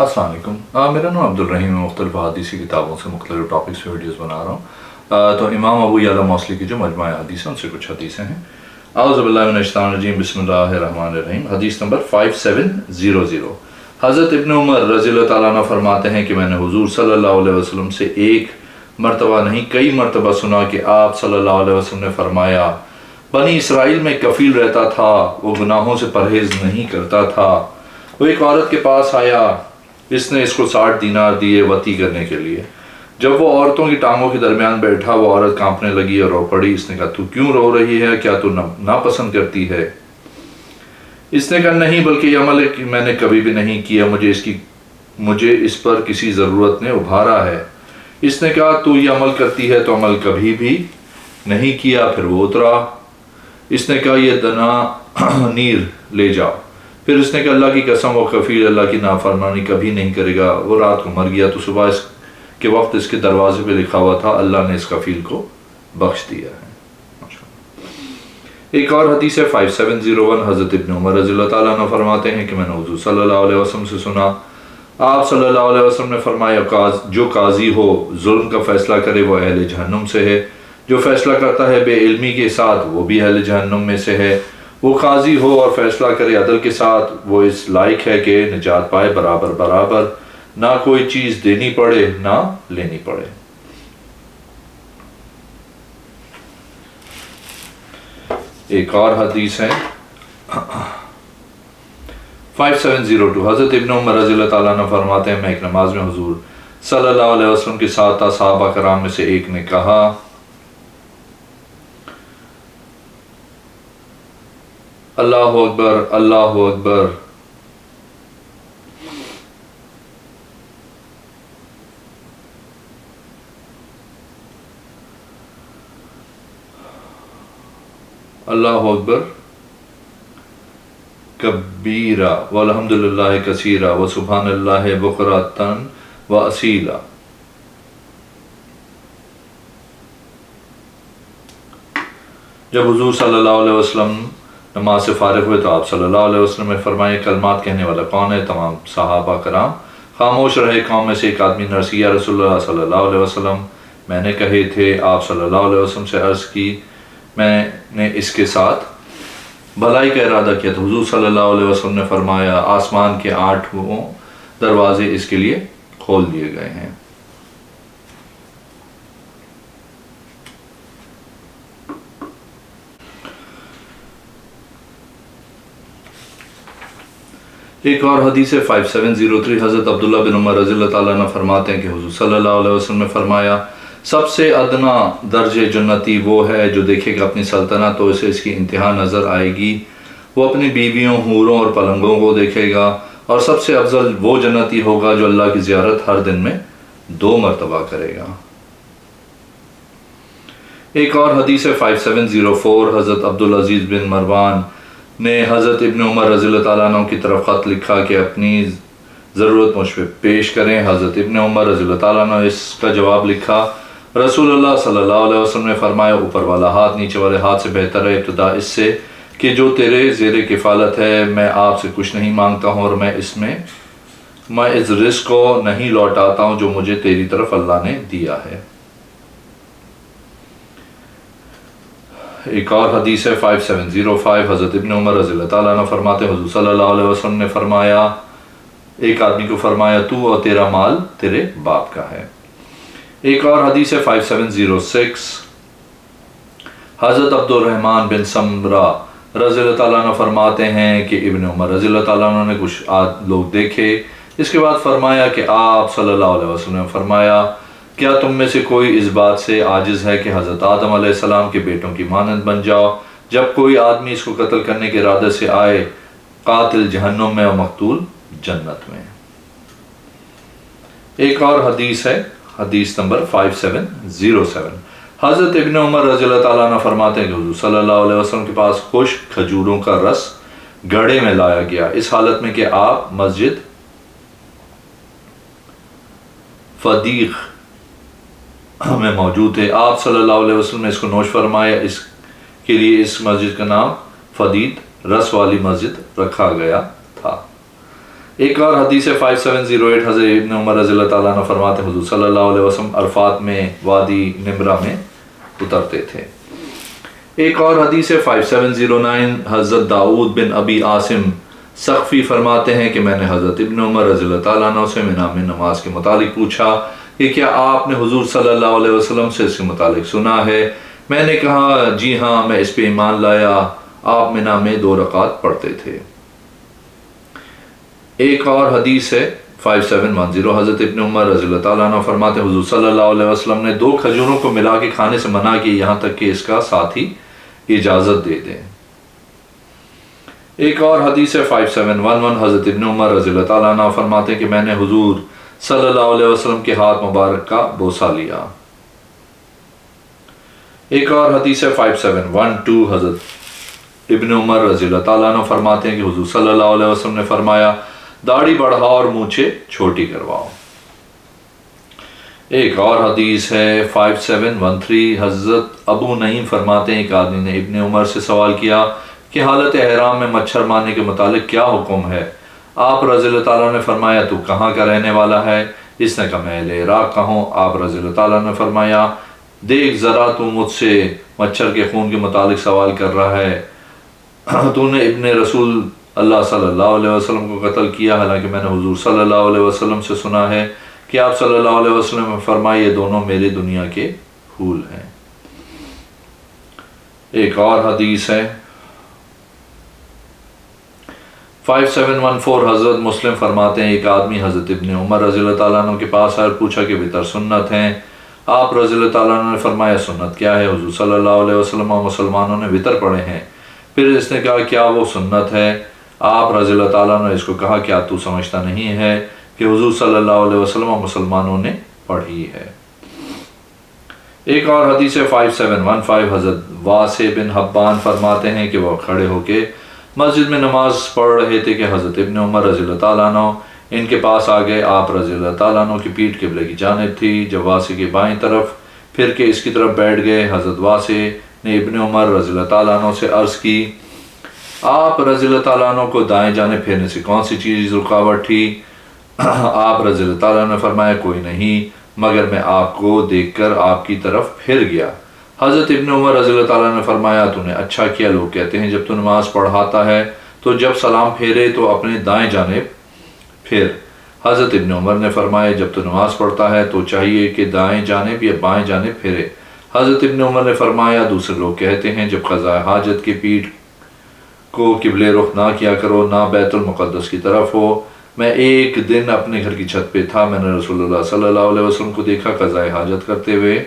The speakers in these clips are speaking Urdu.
السلام علیکم، میرا نام عبدالرحیم ہے۔ مختلف حدیثی کتابوں سے مختلف ٹاپکس پہ ویڈیوز بنا رہا ہوں۔ تو امام ابو یعلا موصلی کی جو مجموعہ حدیث ہیں ان سے کچھ حدیثیں ہیں۔ اعوذ باللہ من الشیطان الرجیم، بسم اللہ الرحمن الرحیم۔ حدیث نمبر 5700۔ حضرت ابن عمر رضی اللہ تعالیٰ عنہ فرماتے ہیں کہ میں نے حضور صلی اللہ علیہ وسلم سے ایک مرتبہ نہیں کئی مرتبہ سنا کہ آپ صلی اللہ علیہ وسلم نے فرمایا، بنی اسرائیل میں کفیل رہتا تھا، وہ گناہوں سے پرہیز نہیں کرتا تھا۔ وہ ایک عورت کے پاس آیا، اس نے اس کو 60 دینار دیے وطی کرنے کے لیے۔ جب وہ عورتوں کی ٹانگوں کے درمیان بیٹھا، وہ عورت کانپنے لگی اور رو پڑی۔ اس نے کہا، تو کیوں رو رہی ہے؟ کیا تو ناپسند کرتی ہے؟ اس نے کہا، نہیں، بلکہ یہ عمل ہے کہ میں نے کبھی بھی نہیں کیا، مجھے اس پر کسی ضرورت نے ابھارا ہے۔ اس نے کہا، تو یہ عمل کرتی ہے تو عمل کبھی بھی نہیں کیا۔ پھر وہ اترا۔ اس نے کہا، یہ دنا نیر لے جاؤ۔ پھر اس نے کہا، اللہ کی قسم، وہ کفیل اللہ کی نافرمانی کبھی نہیں کرے گا۔ وہ رات کو مر گیا تو صبح اس کے وقت اس کے دروازے پہ لکھا ہوا تھا، اللہ نے اس کفیل کو بخش دیا ہے۔ ایک اور حدیث ہے 5701۔ حضرت ابن عمر رضی اللہ تعالیٰ عنہ فرماتے ہیں کہ میں نے حضور صلی اللہ علیہ وسلم سے سنا، آپ صلی اللہ علیہ وسلم نے فرمایا، جو قاضی ہو ظلم کا فیصلہ کرے وہ اہل جہنم سے ہے، جو فیصلہ کرتا ہے بے علمی کے ساتھ وہ بھی اہل جہنم میں سے ہے۔ وہ قاضی ہو اور فیصلہ کرے عدل کے ساتھ، وہ اس لائق ہے کہ نجات پائے، برابر برابر، نہ کوئی چیز دینی پڑے نہ لینی پڑے۔ ایک اور حدیث ہے 5702۔ حضرت ابن عمر رضی اللہ تعالیٰ عنہ فرماتے ہیں، میں ایک نماز میں حضور صلی اللہ علیہ وسلم کے ساتھ تھا۔ صحابہ کرام میں سے ایک نے کہا، اللہ اکبر، اللہ اکبر۔ اللہ اکبر کبیرہ والحمدللہ کثیرہ وسبحان اللہ بکرۃ واصیلا۔ جب حضور صلی اللہ علیہ وسلم نماز سے فارغ ہوئے تو آپ صلی اللہ علیہ وسلم نے فرمایا، کلمات کہنے والا کون ہے؟ تمام صحابہ کرام خاموش رہے۔ قوم میں سے ایک آدمی نے عرض کی، یا رسول اللہ صلی اللہ علیہ وسلم، میں نے کہے تھے۔ آپ صلی اللہ علیہ وسلم سے عرض کی، میں نے اس کے ساتھ بھلائی کا ارادہ کیا۔ تو حضور صلی اللہ علیہ وسلم نے فرمایا، آسمان کے 8 دروازے اس کے لیے کھول دیے گئے ہیں۔ ایک اور حدیث ہے 5703۔ حضرت عبداللہ بن عمر رضی اللہ تعالیٰ عنہ فرماتے ہیں کہ حضور صلی اللہ علیہ وسلم نے فرمایا، سب سے ادنا درجے جنتی وہ ہے جو دیکھے گا اپنی سلطنت تو اسے اس کی انتہا نظر آئے گی، وہ اپنی بیویوں، حوروں اور پلنگوں کو دیکھے گا، اور سب سے افضل وہ جنتی ہوگا جو اللہ کی زیارت ہر دن میں 2 مرتبہ کرے گا۔ ایک اور حدیث ہے 5704۔ حضرت عبدالعزیز بن مروان نے حضرت ابن عمر رضی اللہ تعالیٰ عنہ کی طرف خط لکھا کہ اپنی ضرورت مجھ پہ پیش کریں۔ حضرت ابن عمر رضی اللہ تعالیٰ عنہ اس کا جواب لکھا، رسول اللہ صلی اللہ علیہ وسلم نے فرمایا، اوپر والا ہاتھ نیچے والے ہاتھ سے بہتر ہے، ابتدا اس سے کہ جو تیرے زیر کفالت ہے۔ میں آپ سے کچھ نہیں مانگتا ہوں اور میں اس رزق کو نہیں لوٹاتا ہوں جو مجھے تیری طرف اللہ نے دیا ہے۔ ایک اور حدیث ہے 5705۔ حضرت ابن عمر رضی اللہ تعالیٰ عنہ فرماتے ہیں، حضور صلی اللہ علیہ وسلم نے فرمایا، ایک آدمی کو فرمایا، تو اور تیرا مال تیرے باپ کا ہے۔ ایک اور حدیث ہے 5706۔ حضرت عبد الرحمن بن سمرہ رضی اللہ تعالیٰ عنہ فرماتے ہیں کہ ابن عمر رضی اللہ تعالیٰ عنہ نے کچھ لوگ دیکھے۔ اس کے بعد فرمایا کہ آپ صلی اللہ علیہ وسلم نے فرمایا، کیا تم میں سے کوئی اس بات سے عاجز ہے کہ حضرت آدم علیہ السلام کے بیٹوں کی مانند بن جاؤ؟ جب کوئی آدمی اس کو قتل کرنے کے ارادے سے آئے، قاتل جہنم میں اور مقتول جنت میں۔ ایک اور حدیث ہے حدیث نمبر 5707۔ حضرت ابن عمر رضی اللہ تعالیٰ عنہ فرماتے ہیں کہ حضور صلی اللہ علیہ وسلم کے پاس خشک کھجوروں کا رس گھڑے میں لایا گیا، اس حالت میں کہ آپ مسجد فدیق میں موجود تھے۔ آپ صلی اللہ علیہ وسلم نے اس کو نوش فرمایا، اس کے لیے اس مسجد کا نام فدید رس والی مسجد رکھا گیا تھا۔ ایک اور حدیث 5708 حضرت ابن عمر رضی اللہ تعالیٰ عنہ فرماتے ہیں حضور صلی اللہ علیہ وسلم عرفات میں وادی نمرہ میں اترتے تھے۔ ایک اور حدیث 5709 حضرت داؤد بن ابی عاصم سقفی فرماتے ہیں کہ میں نے حضرت ابن عمر رضی اللہ تعالیٰ عنہ سے منا میں نماز کے متعلق پوچھا کہ کیا آپ نے حضور صلی اللہ علیہ وسلم سے اس کے متعلق سنا ہے؟ میں نے کہا جی ہاں، میں اس پہ ایمان لایا، آپ منا میں 2 رکعت پڑھتے تھے۔ ایک اور حدیث ہے 5710 حضرت ابن عمر رضی اللہ تعالیٰ عنہ فرماتے ہیں حضور صلی اللہ علیہ وسلم نے 2 کھجوروں کو ملا کے کھانے سے منع کی یہاں تک کہ اس کا ساتھی اجازت دے دیں۔ ایک اور حدیث ہے 5711 حضرت ابن عمر رضی اللہ تعالیٰ عنہ فرماتے ہیں کہ میں نے حضور صلی اللہ علیہ وسلم کے ہاتھ مبارک کا بوسہ لیا۔ ایک اور حدیث ہے 5712 حضرت ابن عمر رضی اللہ تعالیٰ عنہ فرماتے ہیں کہ حضور صلی اللہ علیہ وسلم نے فرمایا داڑھی بڑھاؤ اور مونچھیں چھوٹی کرواؤ۔ ایک اور حدیث ہے 5713 حضرت ابو نعیم فرماتے ہیں ایک آدمی نے ابن عمر سے سوال کیا کہ حالت احرام میں مچھر مارنے کے متعلق کیا حکم ہے؟ آپ رضی اللہ تعالیٰ نے فرمایا تو کہاں کا رہنے والا ہے؟ اس نے کہا میں اہل عراق کا ہوں۔ آپ رضی اللہ تعالیٰ نے فرمایا دیکھ ذرا تو مجھ سے مچھر کے خون کے متعلق سوال کر رہا ہے، تو نے ابن رسول اللہ صلی اللہ علیہ وسلم کو قتل کیا، حالانکہ میں نے حضور صلی اللہ علیہ وسلم سے سنا ہے کہ آپ صلی اللہ علیہ وسلم نے فرمایا یہ دونوں میرے دنیا کے پھول ہیں۔ ایک اور حدیث ہے 5714 حضرت مسلم فرماتے ہیں ایک آدمی حضرت ابن عمر رضی اللہ تعالیٰ عنہ کے پاس آئے اور پوچھا کہ وتر سنت ہیں؟ آپ رضی اللہ تعالیٰ عنہ نے فرمایا سنت کیا ہے؟ حضور صلی اللہ علیہ وسلم اور مسلمانوں نے وتر پڑھے ہیں۔ پھر اس نے کہا کیا وہ سنت ہے؟ آپ رضی اللہ تعالیٰ نے اس کو کہا کیا تو سمجھتا نہیں ہے کہ حضور صلی اللہ علیہ وسلم اور مسلمانوں نے پڑھی ہے؟ ایک اور حدیث 5715 حضرت واسع بن حبان فرماتے ہیں کہ وہ کھڑے ہو کے مسجد میں نماز پڑھ رہے تھے کہ حضرت ابن عمر رضی اللہ تعالیٰ عنہ ان کے پاس آ گئے۔ آپ رضی اللہ تعالیٰ عنہ کی پیٹھ قبلے کی جانب تھی، جب واسع کی بائیں طرف پھر کے اس کی طرف بیٹھ گئے۔ حضرت واسع نے ابن عمر رضی اللہ تعالیٰ عنہ سے عرض کی آپ رضی اللہ تعالیٰ عنہ کو دائیں جانب پھیرنے سے کون سی چیز رکاوٹ تھی؟ آپ رضی اللہ تعالیٰ عنہ نے فرمایا کوئی نہیں، مگر میں آپ کو دیکھ کر آپ کی طرف پھر گیا۔ حضرت ابن عمر رضی اللہ تعالیٰ نے فرمایا تو نے اچھا کیا، لوگ کہتے ہیں جب تو نماز پڑھاتا ہے تو جب سلام پھیرے تو اپنے دائیں جانب پھر۔ حضرت ابن عمر نے فرمایا جب تو نماز پڑھتا ہے تو چاہیے کہ دائیں جانب یا بائیں جانب پھیرے۔ حضرت ابن عمر نے فرمایا دوسرے لوگ کہتے ہیں جب قضاء حاجت کی پیٹھ کو قبلے رخ نہ کیا کرو، نہ بیت المقدس کی طرف ہو۔ میں ایک دن اپنے گھر کی چھت پہ تھا، میں نے رسول اللہ صلی اللہ علیہ وسلم کو دیکھا قضاء حاجت کرتے ہوئے۔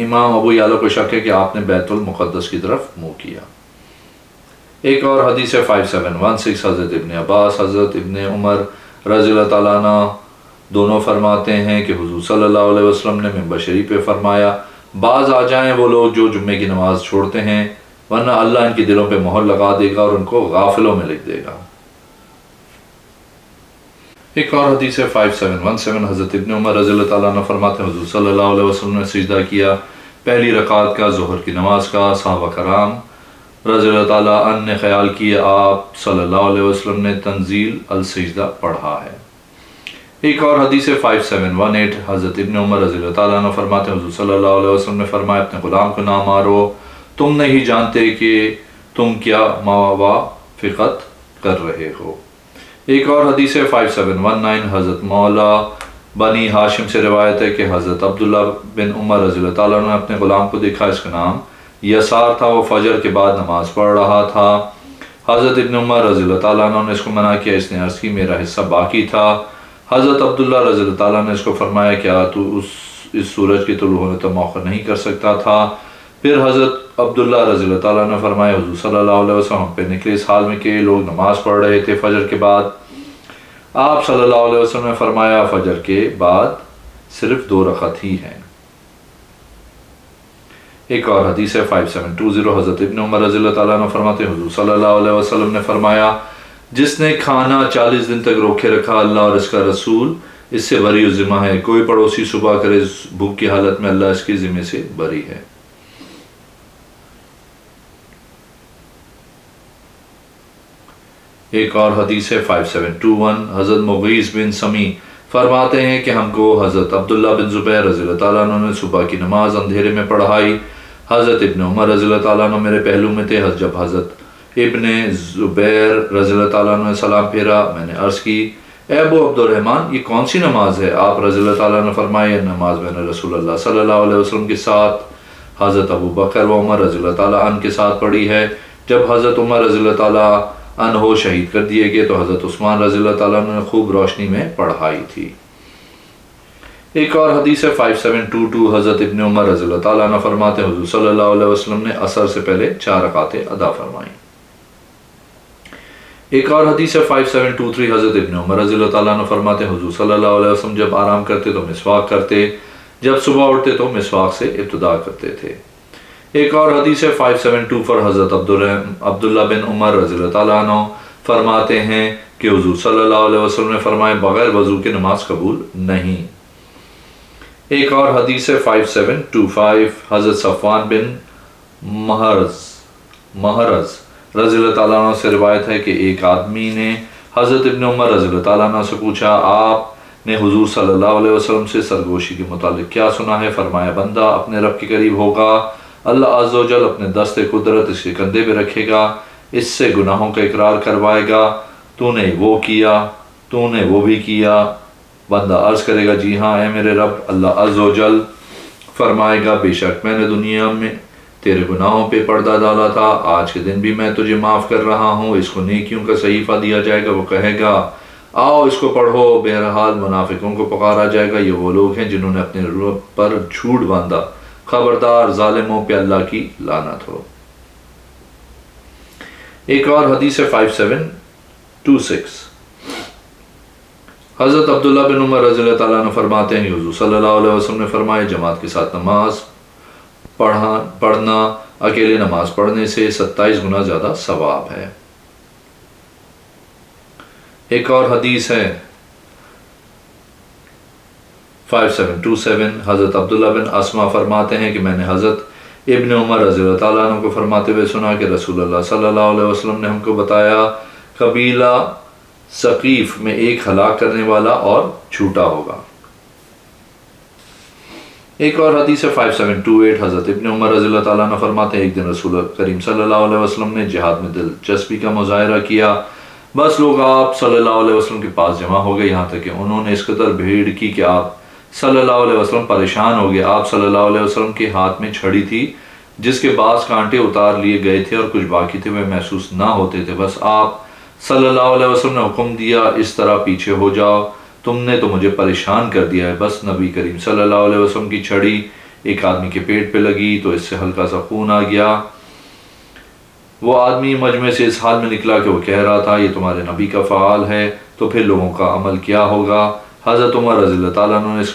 امام ابو یعلا کو شک ہے کہ آپ نے بیت المقدس کی طرف منہ کیا۔ ایک اور حدیث 5716 حضرت ابن عباس حضرت ابن عمر رضی اللہ تعالیٰ عنہ دونوں فرماتے ہیں کہ حضور صلی اللہ علیہ وسلم نے منبر شریف پہ فرمایا باز آ جائیں وہ لوگ جو جمعے کی نماز چھوڑتے ہیں، ورنہ اللہ ان کے دلوں پہ مہر لگا دے گا اور ان کو غافلوں میں لکھ دے گا۔ ایک اور حدیث 5717 حضرت ابن عمر رضی اللہ تعالیٰ عنہ فرماتے ہیں حضور صلی اللہ علیہ وسلم نے سجدہ کیا پہلی رکعت کا ظہر کی نماز کا۔ صحابہ کرام رضی اللہ تعالیٰ عنہ نے خیال کیا آپ صلی اللہ علیہ وسلم نے تنزیل السجدہ پڑھا ہے۔ ایک اور حدیث 5718 حضرت ابن عمر رضی اللہ تعالیٰ عنہ فرماتے ہیں حضور صلی اللہ علیہ وسلم نے فرمایا اپنے غلام کو نہ مارو، تم نہیں جانتے کہ تم کیا موافقت کر رہے ہو۔ ایک اور حدیث 5719 حضرت مولا بنی ہاشم سے روایت ہے کہ حضرت عبداللہ بن عمر رضی اللہ تعالیٰ عنہ نے اپنے غلام کو دیکھا، اس کا نام یسار تھا، وہ فجر کے بعد نماز پڑھ رہا تھا۔ حضرت ابن عمر رضی اللہ تعالیٰ عنہ نے اس کو منع کیا، اس نے عرض کی میرا حصہ باقی تھا۔ حضرت عبداللہ رضی اللہ تعالیٰ نے اس کو فرمایا کیا تو اس سورج کے طلوع ہونے تک مؤخر نہیں کر سکتا تھا؟ پھر حضرت عبداللہ رضی اللہ تعالیٰ نے فرمایا حضور صلی اللہ علیہ وسلم پہ نکلے اس حال میں کہ لوگ نماز پڑھ رہے تھے فجر کے بعد۔ آپ صلی اللہ علیہ وسلم نے فرمایا فجر کے بعد صرف 2 رکعت ہی ہیں۔ ایک اور حدیث 5720 حضرت ابن عمر رضی اللہ تعالیٰ عنہ فرماتے ہیں حضور صلی اللہ علیہ وسلم نے فرمایا جس نے کھانا 40 دن تک روکے رکھا اللہ اور اس کا رسول اس سے بری و ذمہ ہے، کوئی پڑوسی صبح کرے بھوک کی حالت میں اللہ اس کے ذمے سے بری ہے۔ ایک اور حدیث ہے 5721، حضرت مغیث بن سمی فرماتے ہیں کہ ہم کو حضرت عبداللہ بن زبیر رضی اللہ تعالیٰ عنہ نے صبح کی نماز اندھیرے میں پڑھائی۔ حضرت ابن عمر رضی اللہ تعالیٰ عنہ میرے پہلو میں تھے۔ جب حضرت ابن زبیر رضی اللہ تعالیٰ عنہ نے سلام پھیرا، میں نے عرض کی اے ابو عبد الرحمن یہ کون سی نماز ہے؟ آپ رضی اللہ تعالیٰ عنہ فرمائے یہ نماز میں نے رسول اللہ صلی اللہ علیہ وسلم کے ساتھ حضرت ابو بکر و عمر رضی اللہ تعالیٰ عنہ کے ساتھ پڑھی ہے۔ جب حضرت عمر رضی اللہ تعالیٰ عنہ شہید کر دیے گئے تو حضرت عثمان رضی اللہ تعالیٰ عنہ نے خوب روشنی میں پڑھائی تھی۔ ایک اور حدیث ہے 5722، حضرت ابن عمر رضی اللہ تعالیٰ عنہ فرماتے ہیں حضور صلی اللہ علیہ وسلم نے عصر سے پہلے 4 رکعتیں ادا فرمائیں۔ ایک اور حدیث ہے 5723، حضرت ابن عمر رضی اللہ تعالیٰ عنہ فرماتے ہیں حضور صلی اللہ علیہ وسلم جب آرام کرتے تو مسواک کرتے، جب صبح اٹھتے تو مسواک سے ابتدا کرتے تھے۔ ایک اور حدیث ہے 5724، حضرت عبداللہ بن عمر رضی اللہ تعالیٰ عنہ فرماتے ہیں کہ حضور صلی اللہ علیہ وسلم نے فرمایا بغیر وضو کے نماز قبول نہیں۔ ایک اور حدیث ہے 5725، حضرت صفوان بن محرز رضی اللہ تعالیٰ عنہ سے روایت ہے کہ ایک آدمی نے حضرت ابن عمر رضی اللہ تعالیٰ عنہ سے پوچھا آپ نے حضور صلی اللہ علیہ وسلم سے سرگوشی کے متعلق کیا سنا ہے؟ فرمایا بندہ اپنے رب کے قریب ہوگا، اللہ عز و جل اپنے دست قدرت اس کے کندھے پہ رکھے گا، اس سے گناہوں کا اقرار کروائے گا، تو نے وہ کیا، تو نے وہ بھی کیا۔ بندہ عرض کرے گا جی ہاں اے میرے رب۔ اللہ عز و جل فرمائے گا بے شک میں نے دنیا میں تیرے گناہوں پہ پردہ ڈالا تھا، آج کے دن بھی میں تجھے معاف کر رہا ہوں۔ اس کو نیکیوں کا صحیفہ دیا جائے گا، وہ کہے گا آؤ اس کو پڑھو۔ بہرحال منافقوں کو پکارا جائے گا، یہ وہ لوگ ہیں جنہوں نے اپنے رب پر جھوٹ باندھا، خبردار ظالموں پہ اللہ کی لعنت ہو۔ ایک اور حدیث ہے 5726، حضرت عبداللہ بن عمر رضی اللہ تعالیٰ عنہ فرماتے ہیں حضور صلی اللہ علیہ وسلم نے فرمایا جماعت کے ساتھ نماز پڑھنا اکیلے نماز پڑھنے سے 27 گنا زیادہ ثواب ہے۔ ایک اور حدیث ہے 5727، حضرت عبداللہ بن اسما فرماتے ہیں کہ میں نے حضرت ابن عمر رضی اللہ تعالیٰ عنہ کو فرماتے ہوئے سنا کہ رسول اللہ صلی اللہ علیہ وسلم نے ہم کو بتایا قبیلہ ثقیف میں ایک ہلاک کرنے والا اور جھوٹا ہوگا۔ ایک اور حدیث ہے 5728، حضرت ابن عمر رضی اللہ تعالیٰ عنہ فرماتے ہیں ایک دن رسول کریم صلی اللہ علیہ وسلم نے جہاد میں دلچسپی کا مظاہرہ کیا، بس لوگ آپ صلی اللہ علیہ وسلم کے پاس جمع ہو گئے، یہاں تک کہ انہوں نے اس قدر بھیڑ کی کہ آپ صلی اللہ علیہ وسلم پریشان ہو گئے۔ آپ صلی اللہ علیہ وسلم کے ہاتھ میں چھڑی تھی جس کے بعض کانٹے اتار لیے گئے تھے اور کچھ باقی تھے وہ محسوس نہ ہوتے تھے، بس آپ صلی اللہ علیہ وسلم نے حکم دیا اس طرح پیچھے ہو جاؤ، تم نے تو مجھے پریشان کر دیا ہے۔ بس نبی کریم صلی اللہ علیہ وسلم کی چھڑی ایک آدمی کے پیٹ پہ لگی تو اس سے ہلکا سا خون آ گیا۔ وہ آدمی مجمع سے اس حال میں نکلا کہ وہ کہہ رہا تھا یہ تمہارے نبی کا فعال ہے، تو پھر لوگوں کا عمل کیا ہوگا؟ حضرت عمر رضی اللہ تعالیٰ عنہ نے اس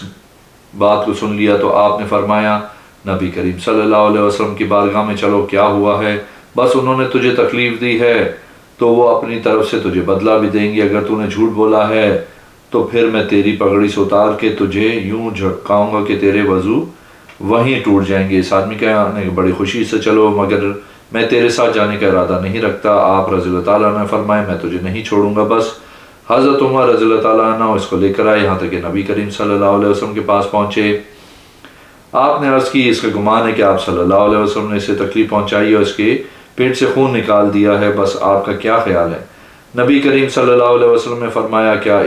بات کو سن لیا تو آپ نے فرمایا نبی کریم صلی اللہ علیہ وسلم کی بارگاہ میں چلو، کیا ہوا ہے؟ بس انہوں نے تجھے تکلیف دی ہے تو وہ اپنی طرف سے تجھے بدلہ بھی دیں گے، اگر تو نے جھوٹ بولا ہے تو پھر میں تیری پگڑی سے اتار کے تجھے یوں جھٹکاؤں گا کہ تیرے وضو وہیں ٹوٹ جائیں گے۔ اس آدمی کہنے بڑی خوشی سے چلو، مگر میں تیرے ساتھ جانے کا ارادہ نہیں رکھتا۔ آپ رضی اللہ تعالیٰ نے فرمایا میں تجھے نہیں چھوڑوں گا۔ بس حضرت عمر رضی اللہ تعالیٰ عنہ اس کو لے کر آئے، یہاں تک کہ نبی کریم صلی اللہ علیہ وسلم کے پاس پہنچے۔ آپ نے عرض کی اس کا گمان ہے کہ آپ صلی اللہ علیہ وسلم نے اسے تکلیف پہنچائی اور اس کے پیٹ سے خون نکال دیا ہے، بس آپ کا کیا خیال ہے؟ نبی کریم صلی اللہ علیہ وسلم نے فرمایا کیا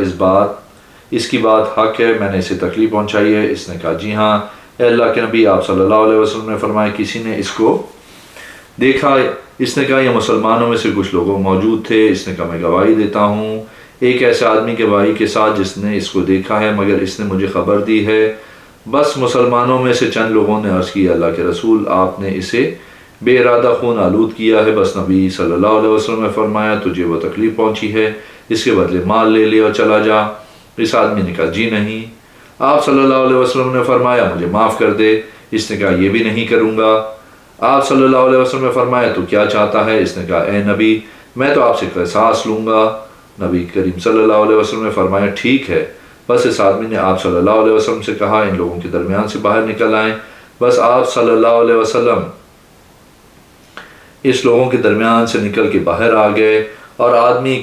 اس کی بات حق ہے، میں نے اسے تکلیف پہنچائی ہے؟ اس نے کہا جی ہاں اے اللہ کے نبی۔ آپ صلی اللہ علیہ وسلم نے فرمایا کسی نے اس کو دیکھا؟ اس نے کہا یہ مسلمانوں میں سے کچھ لوگ موجود تھے۔ اس نے کہا میں گواہی دیتا ہوں ایک ایسے آدمی کے گواہی کے ساتھ جس نے اس کو دیکھا ہے، مگر اس نے مجھے خبر دی ہے۔ بس مسلمانوں میں سے چند لوگوں نے عرض کی اللہ کے رسول آپ نے اسے بے ارادہ خون آلود کیا ہے۔ بس نبی صلی اللہ علیہ وسلم نے فرمایا تجھے وہ تکلیف پہنچی ہے، اس کے بدلے مال لے لے اور چلا جا۔ اس آدمی نے کہا جی نہیں۔ آپ صلی اللہ علیہ وسلم نے فرمایا مجھے معاف کر دے۔ اس نے کہا یہ بھی نہیں کروں گا۔ آپ صلی اللہ علیہ وسلم نے فرمایا تو کیا چاہتا ہے؟ اس نے کہا اے نبی میں تو آپ سے قصاص لوں گا۔ نبی کریم صلی اللہ علیہ وسلم نے فرمایا ٹھیک ہے۔ بس اس آدمی نے آپ صلی اللہ علیہ وسلم سے کہا ان لوگوں کے درمیان سے باہر نکل آئیں۔ بس آپ صلی اللہ علیہ وسلم اس لوگوں کے درمیان سے نکل کے باہر آ گئے اور آدمی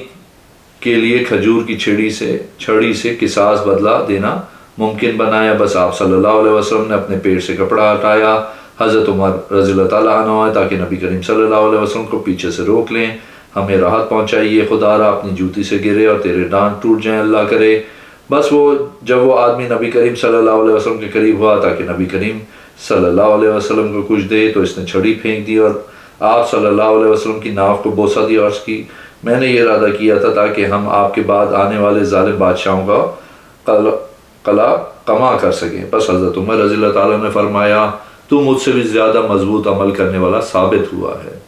کے لیے کھجور کی چھڑی سے قصاص بدلہ دینا ممکن بنایا۔ بس آپ صلی اللہ علیہ وسلم نے اپنے پیٹ سے کپڑا ہٹایا۔ حضرت عمر رضی اللہ تعالیٰ عنہ آئے تاکہ نبی کریم صلی اللہ علیہ وسلم کو پیچھے سے روک لیں۔ ہمیں راحت پہنچائیے، خدا را اپنی جوتی سے گرے اور تیرے ڈانٹ ٹوٹ جائیں، اللہ کرے۔ بس جب وہ آدمی نبی کریم صلی اللہ علیہ وسلم کے قریب ہوا تاکہ نبی کریم صلی اللہ علیہ وسلم کو کچھ دے تو اس نے چھڑی پھینک دی اور آپ صلی اللہ علیہ وسلم کی ناف کو بوسہ دیا اور عرض کی، میں نے یہ ارادہ کیا تھا تاکہ ہم آپ کے بعد آنے والے ظالم بادشاہوں کا قلع کما کر سکیں۔ بس حضرت عمر رضی اللہ تعالیٰ نے فرمایا، تو مجھ سے بھی زیادہ مضبوط عمل کرنے والا ثابت ہوا ہے۔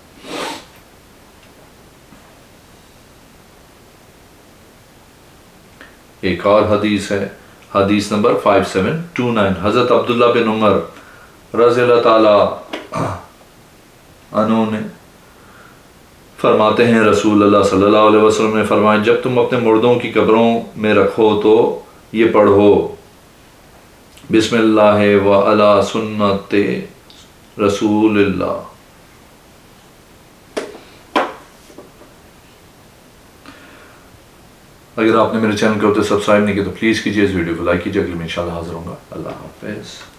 ایک اور حدیث ہے، حدیث نمبر 5729، حضرت عبداللہ بن عمر رضی اللہ تعالیٰ عنہ نے فرماتے ہیں، رسول اللہ صلی اللہ علیہ وسلم نے فرمایا، جب تم اپنے مردوں کی قبروں میں رکھو تو یہ پڑھو، بسم اللہ و علی سنت رسول اللہ۔ اگر آپ نے میرے چینل کو سبسکرائب نہیں کیا تو پلیز کیجیے، اس ویڈیو کو لائک کیجیے۔ اگلے میں انشاءاللہ حاضر ہوں گا۔ اللہ حافظ۔